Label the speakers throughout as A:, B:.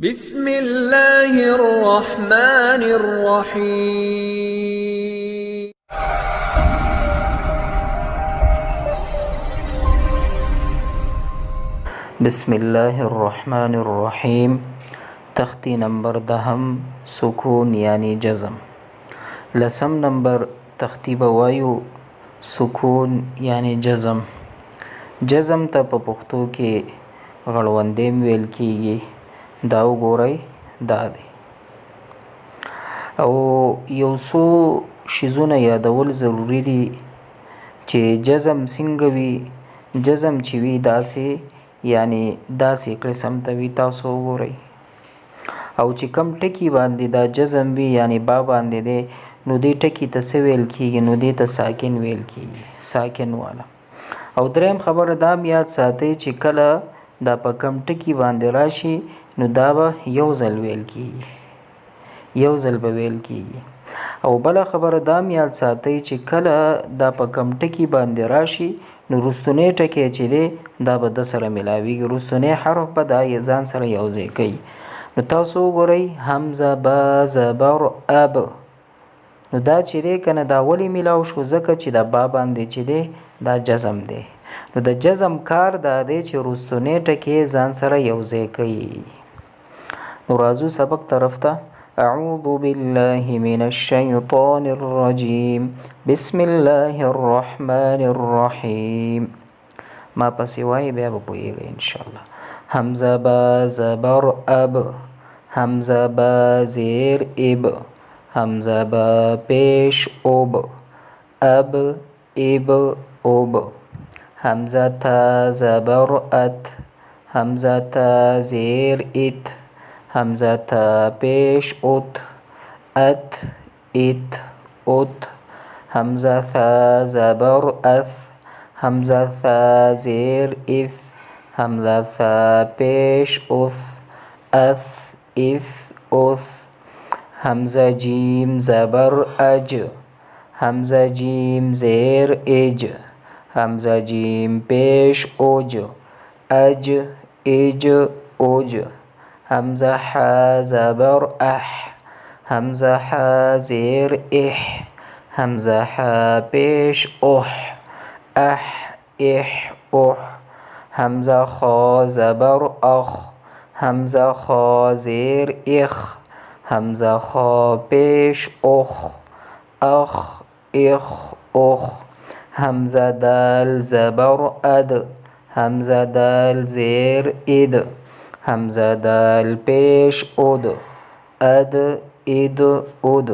A: بسم الله الرحمن الرحيم.
B: بسم الله الرحمن الرحیم. تختی نمبر دهم سکون یعنی جزم. لسم نمبر تختی بوایو سکون یعنی جزم. جزم ته په پښتو کې غړوندیم ویل کیږي. دا وګورئ دا دی او یو څو شیزونه یادول ضروری دي چې جزم څنګه وي. جزم چې وي داسې یعنی داسې قسم ته وي. تاسو وګورئ او چې کم ټکی باندې دا جزم وي یعنی با باندې دی نو دې ټکی ته څه ویل کیږي؟ نو دې ته ساکن ویل کیږي، ساکن والا. او دریم خبره دا یاد ساتئ چې کله دا په کم ټکی باندې راشي نو دا به یو ځل ویل کیږي، یو ځل به ویل کیږي. او بل خبره دا یاد ساتئ چې کله دا په کم ټکی باندې راشي نو رستنی ټکی چې دی دا به د سره ملاویږي، رستنی حرف به دا ځان سره یو ځای کوي. نو تاسو وګورئ حمزه با زبر اب، نو دا چې دی کنه دا ولی ملاو شو؟ ځکه چې دا با باندې چې دی دا جزم دی. نو د جزم کار دا دی چې رستنی ټکی ځان سره یو ځای کوي. نو راځو سبق طرف ته. اعوذ بالله من الشیطان الرجیم بسم الله الرحمن الرحیم. ما پسې وایي بیا به پوهیږئ انشاءالله. حمزه با زبر اب، حمزه با زیر اب، حمزه با پیش اب، اب اب اب. حمزه تا زبر ات، حمزه تا زیر ات، حمزه تا پیش ات، ات ات ات. حمزه ثا زبر اث، حمزه ثا زیر اث، حمزه ثا پیش اث، اث اث اث. حمزه جیم زبر اج، حمزه جیم زیر اج، حمزه جیم پیش اوج، اج اج اوج. حمزه ح زبر اح، حمزه ح زیر اح، حمزه ح پیش اح، اح اح اح. حمزه خا زبر اخ، حمزه خا زیر اخ، حمزه خا پیش اخ، اخ اخ اخ. حمزه دال زبر اد، حمزه دال زیر اد، حمزه دال پیش اد، اد اد اد.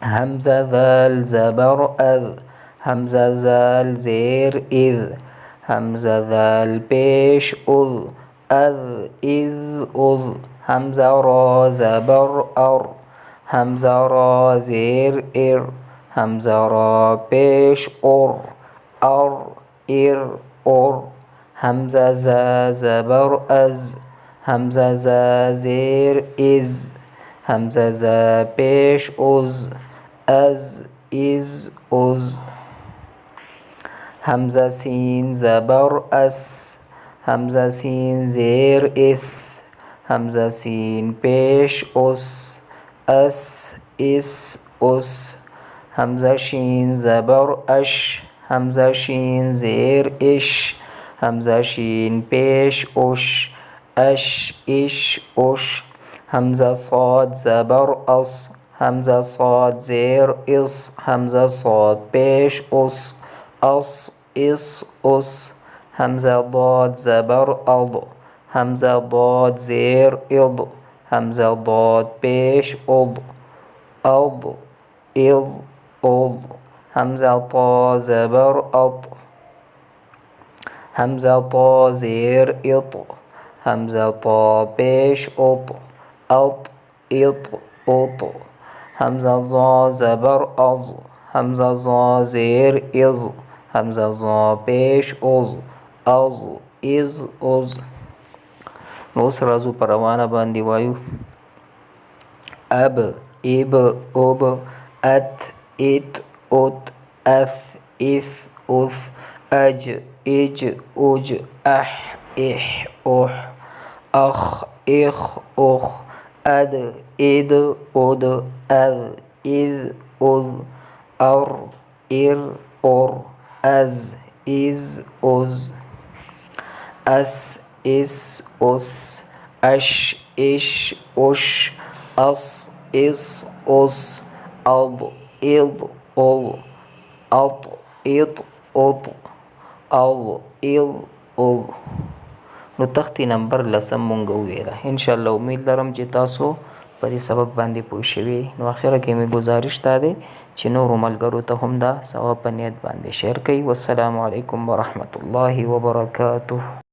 B: حمزه ذال زبر اذ، حمزه ذال زیر اذ، حمزه ذال پیش اذ، اذ اذ اذ. حمزه را زبر ار، حمزه را زیر ار، حمزه را پیش ار، ار ار ار. حمزه ز زبر از، حمزه ز زیر از، حمزه ز پیش از، از از از. حمزه سین زبر اس، حمزه سین زیر اس، حمزه سین پیش اس، اس اس اس. حمزه شین زبر اش، حمزه شین زیر اش، حمزه شین پیش اش، اش اش اش. حمزه صاد زبر اص، حمزه صاد زیر اص، حمزه صاد پیش اص، اص اص اص. حمزه ضاد زبر اض، حمزه ضاد زیر اض، حمزه ضاد پیش اض، اض اض اض. حمزه طا زبر اط، حمزه طا زیر اط، حمزه طا پیش اط، اط اط اط. حمزه ظا زبر اظ، حمزه ظا زیر اظ، حمزه ظا پیش اظ، اظ از از. نو اوس راځو په روانه باندې وایو. اب اب اب، ات ات ات، اث اث اث، اج اج اج، اح اح اح، اخ اخ اخ اد اد اد اذ اذ اذ ار ار اور از از از اس اس اس اش اش اش اس اس اس اض اض اض اط اط اط اض اض اض. نو تختی نمبر 10 مونږ وویله. انشاءالله امید لرم چې تاسو په دې سبق باندې پوه شوي. نو اخره کې مې گزارش دا دی چې نورو ملګرو ته هم دا ثواب په نیت باندې شیر کړئ. والسلام علیکم ورحمت الله وبرکاته.